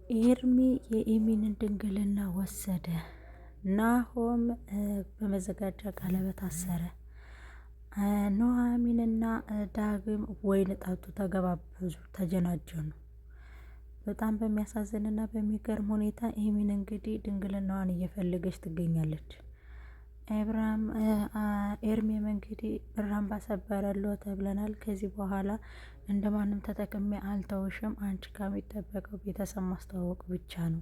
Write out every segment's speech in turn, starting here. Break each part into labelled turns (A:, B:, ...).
A: ኤርሚ የኤሚንን ድንግልና ወሰደ። ናሆም በመዘጋጃ ቀለበት አሰረ። ኑሐሚንና ዳግም ወይን ጠጡ፣ ተገባበዙ፣ ተጀናጀኑ። በጣም በሚያሳዝንና በሚገርም ሁኔታ ኤሚን እንግዲህ ድንግልናዋን እየፈለገች ትገኛለች። ኤርሚም እንግዲህ ብራን ባሰበረሎ ተብለናል። ከዚህ በኋላ እንደማንም ተጠቅሜ አልተውሽም። አንቺ ከሚጠበቀው ቤተሰብ ማስተዋወቅ ብቻ ነው፣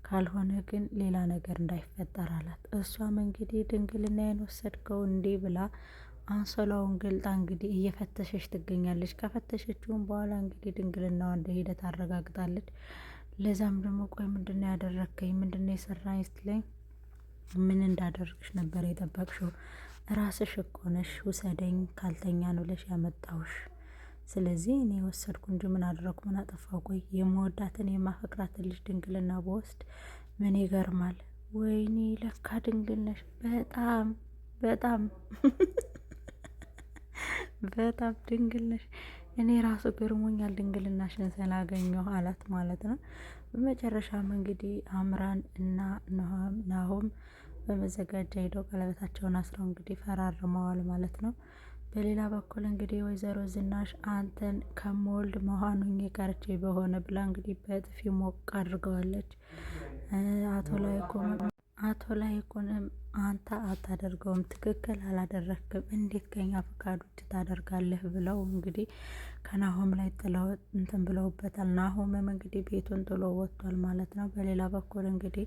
A: ካልሆነ ግን ሌላ ነገር እንዳይፈጠር አላት። እሷም እንግዲህ ድንግልናዬን ወሰድከው እንዴ ብላ አንሶላውን ገልጣ እንግዲህ እየፈተሸች ትገኛለች። ከፈተሸችውም በኋላ እንግዲህ ድንግልናዋ እንደሄደ ታረጋግጣለች። ለዛም ደግሞ ቆይ ምንድነው ያደረግከኝ? ምንድነው የሰራኝ ስትለኝ ምን እንዳደርግሽ ነበር የጠበቅሽው? ራስሽ እኮ ነሽ ውሰደኝ ካልተኛ ነው ብለሽ ያመጣውሽ። ስለዚህ እኔ ወሰድኩ እንጂ ምን አደረኩ? ምን አጠፋው? ቆይ የምወዳትን የማፈቅራትን ልጅ ድንግልና በወስድ ምን ይገርማል? ወይኔ ለካ ድንግል ነሽ። በጣም በጣም በጣም ድንግል ነሽ። እኔ ራሱ ገርሞኛል ድንግልናሽን ስላገኘሁ አላት ማለት ነው። በመጨረሻም እንግዲህ አምራን እና ናሆም በመዘጋጃ ሄደው ቀለበታቸውን አስረው እንግዲህ ፈራርመዋል ማለት ነው። በሌላ በኩል እንግዲህ ወይዘሮ ዝናሽ አንተን ከምወልድ መሀኑኝ ቀርቼ በሆነ ብላ እንግዲህ በጥፊ ሞቅ አድርገዋለች። አቶ ላይኩንም አንተ አታደርገውም፣ ትክክል አላደረክም፣ እንዴት ከኛ ፈቃድ ውጭ ታደርጋለህ ብለው እንግዲህ ከናሆም ላይ ጥለው እንትን ብለውበታል። ናሆምም እንግዲህ ቤቱን ጥሎ ወጥቷል ማለት ነው። በሌላ በኩል እንግዲህ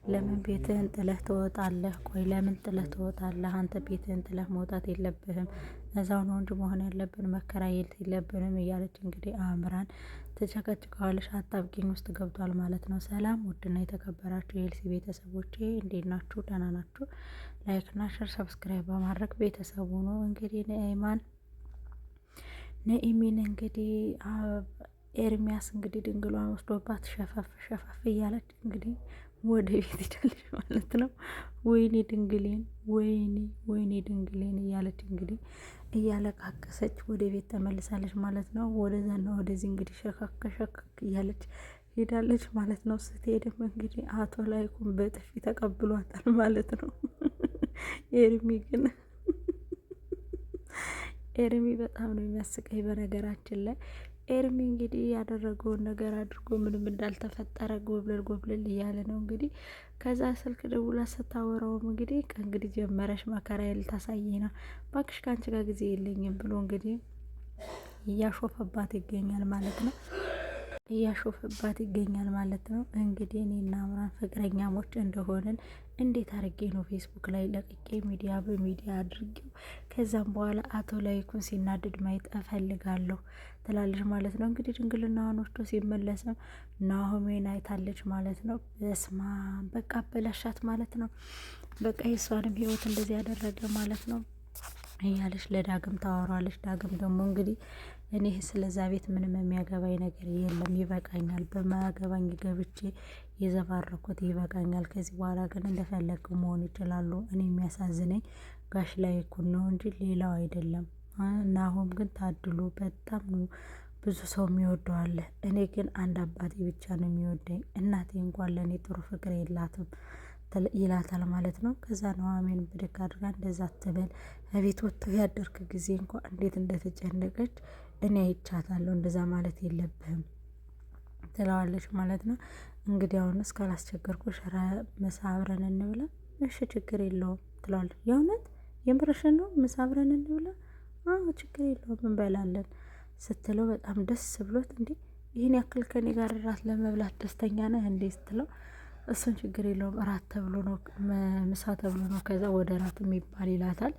A: ለምን ቤትህን ጥለህ ትወጣለህ? ቆይ ለምን ጥለህ ትወጣለህ? አንተ ቤትህን ጥለህ መውጣት የለብህም፣ እዛው ነው እንጂ መሆን ያለብን፣ መከራየት የለብንም እያለች እንግዲህ አምራን ተጨቀጭቀዋለች። አጣብቂኝ ውስጥ ገብቷል ማለት ነው። ሰላም ውድና የተከበራችሁ የኤልሲ ቤተሰቦቼ እንዴት ናችሁ? ደህና ናችሁ? ላይክና ሸር ሰብስክራይብ በማድረግ ቤተሰቡ ነው። እንግዲህ ነኢሚን እንግዲህ ኤርሚያስ እንግዲህ ድንግሏን ወስዶባት ሸፈፍ እያለች እንግዲህ ወደ ቤት ሄዳለች ማለት ነው። ወይኔ ድንግሌን፣ ወይኔ ድንግሌን እያለች እንግዲህ እያለቃቀሰች ወደ ቤት ተመልሳለች ማለት ነው። ወደዛና ወደዚህ እንግዲህ ሸካክ እያለች ሄዳለች ማለት ነው። ስትሄድም እንግዲህ አቶ ላይኩን በጥፊ ተቀብሏታል ማለት ነው። ኤርሚ በጣም ነው የሚያስቀኝ በነገራችን ላይ። ኤርሚ እንግዲህ ያደረገውን ነገር አድርጎ ምንም እንዳልተፈጠረ ጎብለል እያለ ነው እንግዲህ። ከዛ ስልክ ደውላ ስታወራውም እንግዲህ ከእንግዲህ ጀመረሽ መከራዬ ልታሳየኝ ነው፣ እባክሽ ከአንቺ ጋር ጊዜ የለኝም ብሎ እንግዲህ እያሾፈባት ይገኛል ማለት ነው። እንግዲህ እኔና አምራን ፍቅረኛሞች እንደሆንን እንዴት አድርጌ ነው ፌስቡክ ላይ ለቅቄ ሚዲያ በሚዲያ አድርጌው ከዛም በኋላ አቶ ላይኩን ሲናደድ ማየት እፈልጋለሁ ትላለች ማለት ነው። እንግዲህ ድንግልናዋን ወስዶ ሲመለስም ናሆሜን አይታለች ማለት ነው። በስማ በቃ በላሻት ማለት ነው። በቃ የሷንም ህይወት እንደዚህ ያደረገ ማለት ነው እያለች ለዳግም ታወራለች። ዳግም ደግሞ እንግዲህ እኔ ስለዛ ቤት ምንም የሚያገባኝ ነገር የለም፣ ይበቃኛል፣ በማያገባኝ ገብቼ የዘባረኩት ይበቃኛል፣ ከዚህ በኋላ ግን እንደፈለግ መሆን ይችላሉ። እኔ የሚያሳዝነኝ ጋሽ ላይኩን ነው እንጂ ሌላው አይደለም። ናሆም ግን ታድሎ በጣም ነው ብዙ ሰው የሚወደው አለ። እኔ ግን አንድ አባቴ ብቻ ነው የሚወደኝ፣ እናቴ እንኳን ለእኔ ጥሩ ፍቅር የላትም ይላታል ማለት ነው። ከዛ ኑሐሚን ብድግ አድርጋ እንደዛ አትበል፣ እቤት ወጥተህ ያደርክ ጊዜ እንኳን እንዴት እንደተጨነቀች እኔ አይቻታለሁ፣ እንደዛ ማለት የለብህም ትለዋለች ማለት ነው። እንግዲህ አሁን እስካላስቸገርኩሽ ኧረ ምሳ አብረን እንብላ፣ እሺ ችግር የለውም ትለዋለች። የእውነት የምርሽን ነው? ምሳ አብረን እንብላ? አዎ ችግር የለውም እንበላለን ስትለው በጣም ደስ ብሎት እንዴ ይህን ያክል ከኔ ጋር እራት ለመብላት ደስተኛ ነህ እንዴ ስትለው እሱን ችግር የለውም እራት ተብሎ ነው ምሳ ተብሎ ነው ከዛ ወደ እራት የሚባል ይላታል።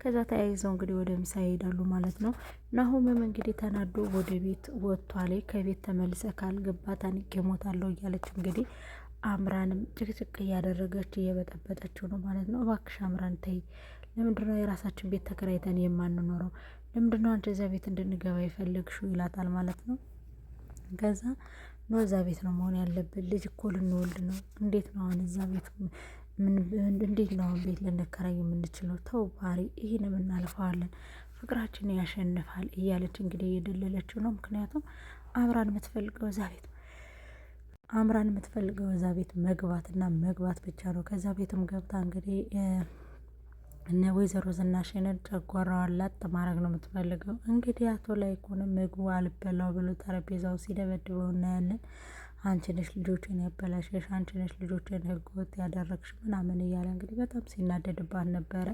A: ከዛ ተያይዘው እንግዲህ ወደ ምሳ ይሄዳሉ ማለት ነው። ናሆምም እንግዲህ ተናዶ ወደ ቤት ወጥቷል። ከቤት ተመልሰ ካልገባ ታንቄ እሞታለሁ እያለች እንግዲህ አምራንም ጭቅጭቅ እያደረገች እየበጠበጠችው ነው ማለት ነው። እባክሽ አምራን ተይ፣ ለምንድነው የራሳችን ቤት ተከራይተን የማንኖረው? ለምንድነው አንቺ እዛ ቤት እንድንገባ የፈለግሽው? ይላታል ማለት ነው። ከዛ ነው እዛ ቤት ነው መሆን ያለብን፣ ልጅ እኮ ልንወልድ ነው፣ እንዴት ነው አሁን እዛ ቤት እንዴት ነው አሁን ቤት ልንከራይ የምንችለው? ተው ባህሪ ይህን እናልፈዋለን፣ ፍቅራችን ያሸንፋል እያለች እንግዲህ እየደለለችው ነው። ምክንያቱም አምራን የምትፈልገው እዛ ቤት አምራን የምትፈልገው እዛ ቤት መግባትና መግባት ብቻ ነው። ከዛ ቤትም ገብታ እንግዲህ እነ ወይዘሮ ዝናሽንን ጨጓራዋን ላጥ ማድረግ ነው የምትፈልገው። እንግዲህ አቶ ላይኩንም ምግቡ አልበላው ብሎ ጠረጴዛው ሲደበድበው እናያለን። አንቺ ነሽ ልጆችን ያበላሸሽ፣ አንቺ ነሽ ልጆችን ህገወጥ ያደረግሽ ምናምን እያለ እንግዲህ በጣም ሲናደድባት ነበረ።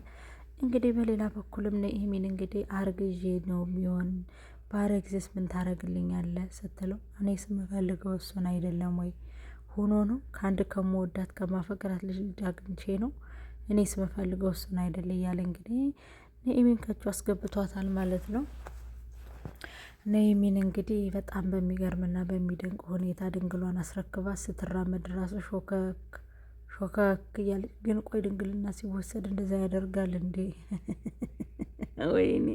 A: እንግዲህ በሌላ በኩልም ኑሃሚን እንግዲህ አርግዤ ነው የሚሆን ባረግዝስ ምን ታረግልኛለህ ስትለው እኔ ስምፈልገው እሱን አይደለም ወይ ሆኖ ነው ከአንድ ከመወዳት ከማፈቅራት ልጅ አግኝቼ ነው እኔ ስምፈልገው እሱን አይደለ እያለ እንግዲህ ኑሃሚን ከእጁ አስገብቷታል ማለት ነው። ኑሃሚን እንግዲህ በጣም በሚገርምና በሚደንቅ ሁኔታ ድንግሏን አስረክባ ስትራመድ ራሱ ሾከክ እያለች ግን ቆይ ድንግልና ሲወሰድ እንደዛ ያደርጋል እንዴ? ወይኔ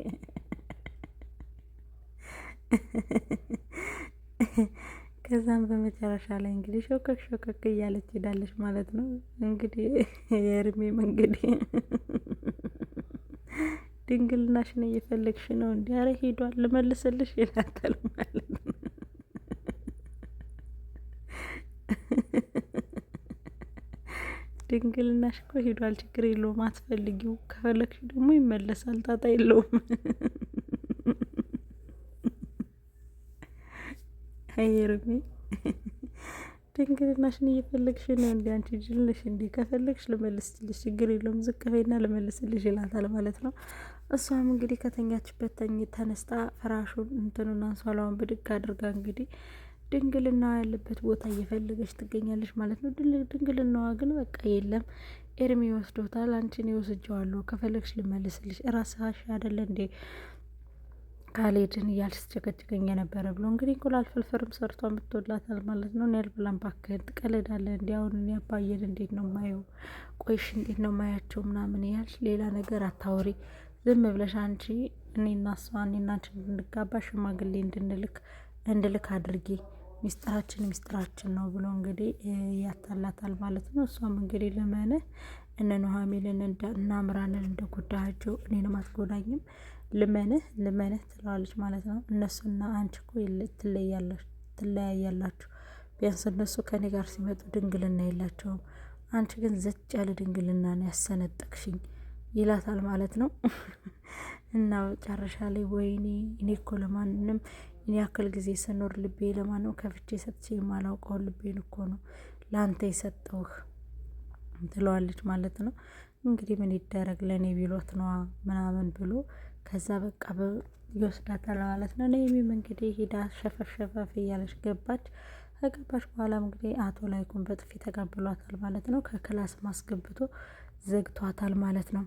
A: ከዛም በመጨረሻ ላይ እንግዲህ ሾከክ እያለች ሄዳለች ማለት ነው። እንግዲህ የእርሜም እንግዲህ ድንግልናሽን እየፈለግሽ ነው እንዲ? ኧረ ሄዷል ልመልስልሽ ይላታል ማለት ነው። ድንግልናሽ እኮ ሄዷል፣ ችግር የለውም አትፈልጊው፣ ከፈለግሽ ደግሞ ይመለሳል፣ ጣጣ የለውም። አይርሜ ድንግልናሽን እየፈለግሽ ነው እንዲ? አንቺ ጅል ነሽ እንዲ? ከፈለግሽ ልመልስልሽ፣ ችግር የለውም ዝቅ በይና ልመልስልሽ ይላታል ማለት ነው። እሷም እንግዲህ ከተኛችበት ተነስታ ፍራሹን እንትኑን አንሷላውን ብድግ አድርጋ እንግዲህ ድንግልና ያለበት ቦታ እየፈለገች ትገኛለች ማለት ነው። ድንግልናዋ ግን በቃ የለም፣ ኤርሚ ወስዶታል፣ አንቺን ይወስጀዋለሁ፣ ከፈለግሽ ልመልስልሽ፣ ራስሽ አይደለ እንዴ ካልሄድን እያልሽ ስትጨቀጭቀኝ የነበረ ብሎ እንግዲህ እንቁላል ፍርፍርም ሰርቶ አምጥቶላታል ማለት ነው። እኔ አልበላም እባክህን፣ ትቀልዳለህ እንዲ? አሁን እኔ አባዬን እንዴት ነው ማየው? ቆይሽ እንዴት ነው ማያቸው ምናምን እያልሽ ሌላ ነገር አታውሪ፣ ዝም ብለሽ አንቺ እኔና እሷ እኔና አንቺ እንድንጋባ ሽማግሌ እንድልክ አድርጊ፣ ሚስጥራችን ነው ብሎ እንግዲህ ያታላታል ማለት ነው። እሷም እንግዲህ ልመንህ እነ ኑሃሚንን እና አምራንን እንደ ጉዳያቸው እኔንም አትጎዳኝም፣ ልመንህ ትለዋለች ማለት ነው። እነሱና አንቺ እኮ ትለያያላችሁ፣ ቢያንስ እነሱ ከኔ ጋር ሲመጡ ድንግልና የላቸውም፣ አንቺ ግን ዘጭ ያለ ድንግልና ነው ያሰነጠቅሽኝ ይላታል ማለት ነው። እና መጨረሻ ላይ ወይኔ እኔ እኮ ለማንም እኔ ያክል ጊዜ ስኖር ልቤ ለማንም ከፍቼ ሰጥቼ የማላውቀውን ልቤን እኮ ነው ለአንተ የሰጠውህ ትለዋለች ማለት ነው። እንግዲህ ምን ይደረግ ለእኔ ቢሎት ነዋ ምናምን ብሎ ከዛ በቃ ይወስዳታል ማለት ነው። ኑሃሚንም እንግዲህ ሄዳ ሸፈፍ እያለች ገባች። ከገባች በኋላም እንግዲህ አቶ ላይኩን በጥፊ ተቀብሏታል ማለት ነው። ከክላስ ማስገብቶ ዘግቷታል ማለት ነው።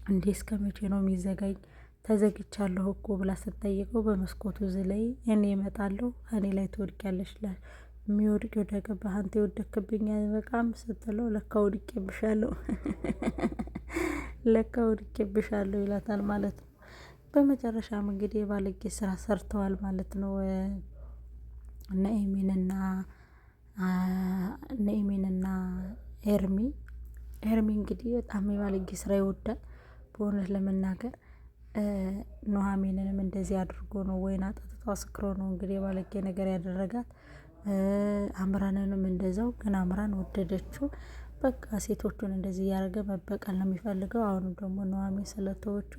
A: እንዴ እስከ መቼ ነው የሚዘጋኝ? ተዘግቻለሁ እኮ ብላ ስትጠይቀው በመስኮቱ ዝለይ እኔ እመጣለሁ እኔ ላይ ትወድቂያለሽ ይላል። የሚወድቅ ወደ ገባህ አንተ የወደክብኝ በቃም ስትለው ለካ ወድቄብሻለሁ ይላታል ማለት ነው። በመጨረሻም እንግዲህ የባለጌ ስራ ሰርተዋል ማለት ነው። ኑሃሚንና ኤርሚ እንግዲህ በጣም የባለጌ ስራ ይወዳል በእውነት ለመናገር። ኑሃሚንንም እንደዚህ አድርጎ ነው ወይን አጠጥቶ አስክሮ ነው እንግዲህ የባለጌ ነገር ያደረጋት። አምራንንም እንደዛው፣ ግን አምራን ወደደችው። በቃ ሴቶቹን እንደዚህ እያደረገ መበቀል ነው የሚፈልገው። አሁንም ደግሞ ኑሃሚን ስለተወቹ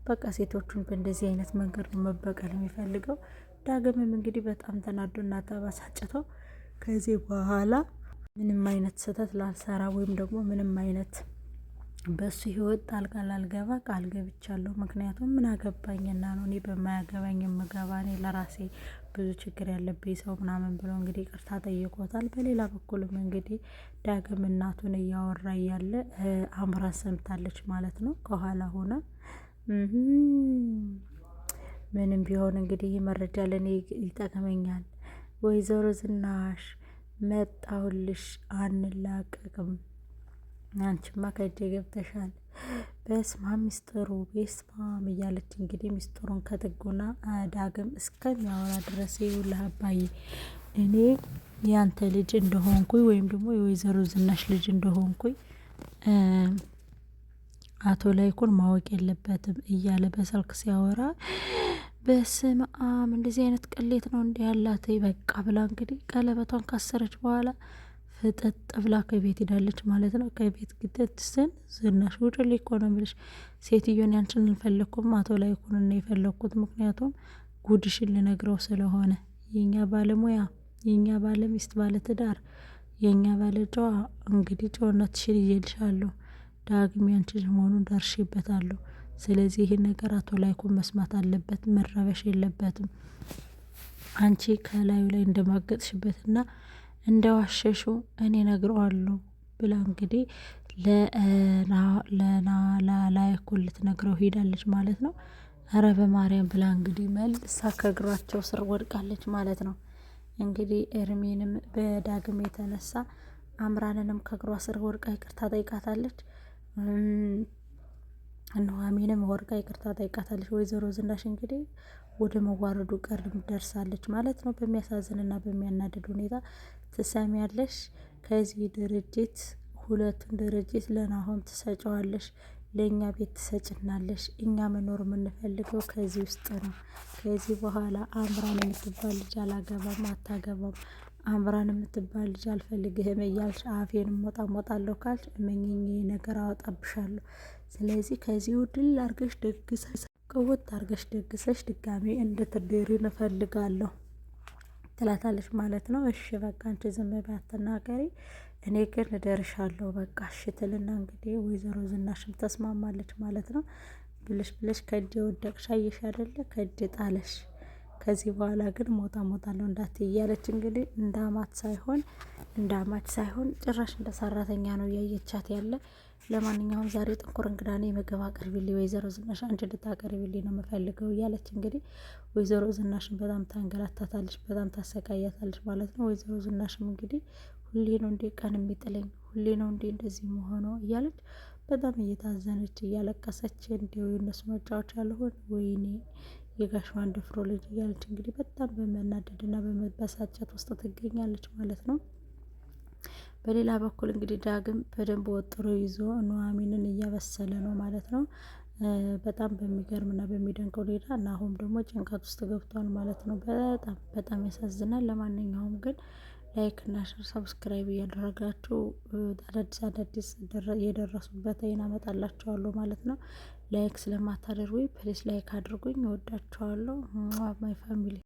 A: በቃ ሴቶቹን በእንደዚህ አይነት መንገድ ነው መበቀል የሚፈልገው። ዳግምም እንግዲህ በጣም ተናዶና ተበሳጭተው ከዚህ በኋላ ምንም አይነት ስህተት ላልሰራ ወይም ደግሞ ምንም አይነት በሱ ህይወት ጣልቃ ላልገባ ቃል ገብቻለሁ። ምክንያቱም ምን አገባኝና ነው እኔ በማያገባኝ የምገባ፣ እኔ ለራሴ ብዙ ችግር ያለብኝ ሰው ምናምን ብሎ እንግዲህ ይቅርታ ጠይቆታል። በሌላ በኩልም እንግዲህ ዳግም እናቱን እያወራ እያለ አምራን ሰምታለች ማለት ነው ከኋላ ሆና። ምንም ቢሆን እንግዲህ ይህ መረጃ ለእኔ ይጠቅመኛል። ወይዘሮ ዝናሽ መጣሁልሽ፣ አንላቀቅም፣ አንቺማ ከእጄ ገብተሻል፣ በስማም ሚስጥሩ በስማም እያለች እንግዲህ ሚስጥሩን ከጥጉና ዳግም እስከሚያወራ ድረስ ይውልህ አባዬ እኔ ያንተ ልጅ እንደሆንኩኝ ወይም ደግሞ የወይዘሮ ዝናሽ ልጅ እንደሆንኩኝ አቶ ላይኩን ማወቅ የለበትም እያለ በስልክ ሲያወራ በስመ አብ እንደዚህ አይነት ቅሌት ነው እንዲህ ያላት በቃ ብላ እንግዲህ ቀለበቷን ካሰረች በኋላ ፍጥጥ ብላ ከቤት ሄዳለች ማለት ነው። ከቤት ግደት ስን ዝናሽ ውጭልኝ እኮ ነው የምልሽ። ሴትዮን ያንችን አልፈለኩም አቶ ላይኩንን ነው የፈለግኩት። ምክንያቱም ጉድሽን ልነግረው ስለሆነ የኛ ባለሙያ፣ የኛ ባለሚስት፣ ባለትዳር፣ የኛ ባለጨዋ እንግዲህ ጨዋነትሽን ይዤልሻለሁ። ዳግም ያንቺ መሆኑን ደርሼበታለሁ። ስለዚህ ይህን ነገር አቶ ላይኩን መስማት አለበት፣ መረበሽ የለበትም። አንቺ ከላዩ ላይ እንደማገጥሽበትና እንደዋሸሹ እኔ ነግረዋለሁ ብላ እንግዲህ ለላይኩን ልትነግረው ሄዳለች ማለት ነው። አረ በማርያም ብላ እንግዲህ መልሳ ከእግራቸው ስር ወድቃለች ማለት ነው። እንግዲህ ኤርሚንም በዳግም የተነሳ አምራንንም ከእግሯ ስር ወድቃ ይቅርታ ጠይቃታለች። ኑሐሚንም ወድቃ ይቅርታ ጠይቃታለች። ወይዘሮ ዝናሽ እንግዲህ ወደ መዋረዱ ቀርም ደርሳለች ማለት ነው። በሚያሳዝንና በሚያናድድ ሁኔታ ትሰሚያለሽ፣ ከዚህ ድርጅት ሁለቱን ድርጅት ለናሆም ትሰጨዋለሽ፣ ለእኛ ቤት ትሰጭናለሽ። እኛ መኖር የምንፈልገው ከዚህ ውስጥ ነው። ከዚህ በኋላ አምራን የምትባል ልጅ አላገባም፣ አታገባም። አምራን የምትባል ልጅ አልፈልግህም እያልሽ አፌን ሞጣለሁ ካልሽ እመኝኝ ነገር አወጣብሻለሁ። ስለዚህ ከዚህ ድል አርገሽ ደግሰሽ ቅውጥ አርገሽ ደግሰሽ ድጋሜ እንድትድሪ እንፈልጋለሁ ትላታለች ማለት ነው። እሺ በቃ አንቺ ዝም በይ አትናገሪ፣ እኔ ግን እደርሻለሁ በቃ እሺ ትልና እንግዲህ ወይዘሮ ዝናሽም ተስማማለች ማለት ነው። ብለሽ ከእጅ ወደቅሽ አየሽ አይደለ፣ ከእጅ ጣለሽ። ከዚህ በኋላ ግን ሞታለሁ እንዳትይ እያለች እንግዲህ እንዳማች ሳይሆን ጭራሽ እንደ ሰራተኛ ነው እያየቻት ያለ። ለማንኛውም ዛሬ ጥንኩር እንግዳ ነኝ፣ ምግብ አቅርቢልኝ ወይዘሮ ዝናሽ፣ አንቺ እንድታቀርቢልኝ ነው የምፈልገው እያለች እንግዲህ ወይዘሮ ዝናሽን በጣም ታንገላታታለች፣ በጣም ታሰቃያታለች ማለት ነው። ወይዘሮ ዝናሽም እንግዲህ ሁሌ ነው እንዴ ቀን የሚጥለኝ፣ ሁሌ ነው እንዴ እንደዚህ መሆነው እያለች በጣም እየታዘነች እያለቀሰች እንዲሁ የነሱ መጫወቻ አልሆን ወይኔ የጋሽ ማንደፍሮ ልጅ እያለች እንግዲህ በጣም በመናደድና በመበሳጨት ውስጥ ትገኛለች ማለት ነው። በሌላ በኩል እንግዲህ ዳግም በደንብ ወጥሮ ይዞ ኑሐሚንን እያበሰለ ነው ማለት ነው። በጣም በሚገርምና በሚደንቅ ሁኔታ እና አሁን ደግሞ ጭንቀት ውስጥ ገብቷል ማለት ነው። በጣም ያሳዝናል። ለማንኛውም ግን ላይክ እና ሼር ሰብስክራይብ እያደረጋችሁ አዳዲስ የደረሱበት አመጣላችኋለሁ ማለት ነው። ላይክ ስለማታደርጉኝ ፕሊስ ላይክ አድርጉኝ። እወዳችኋለሁ ማይ ፋሚሊ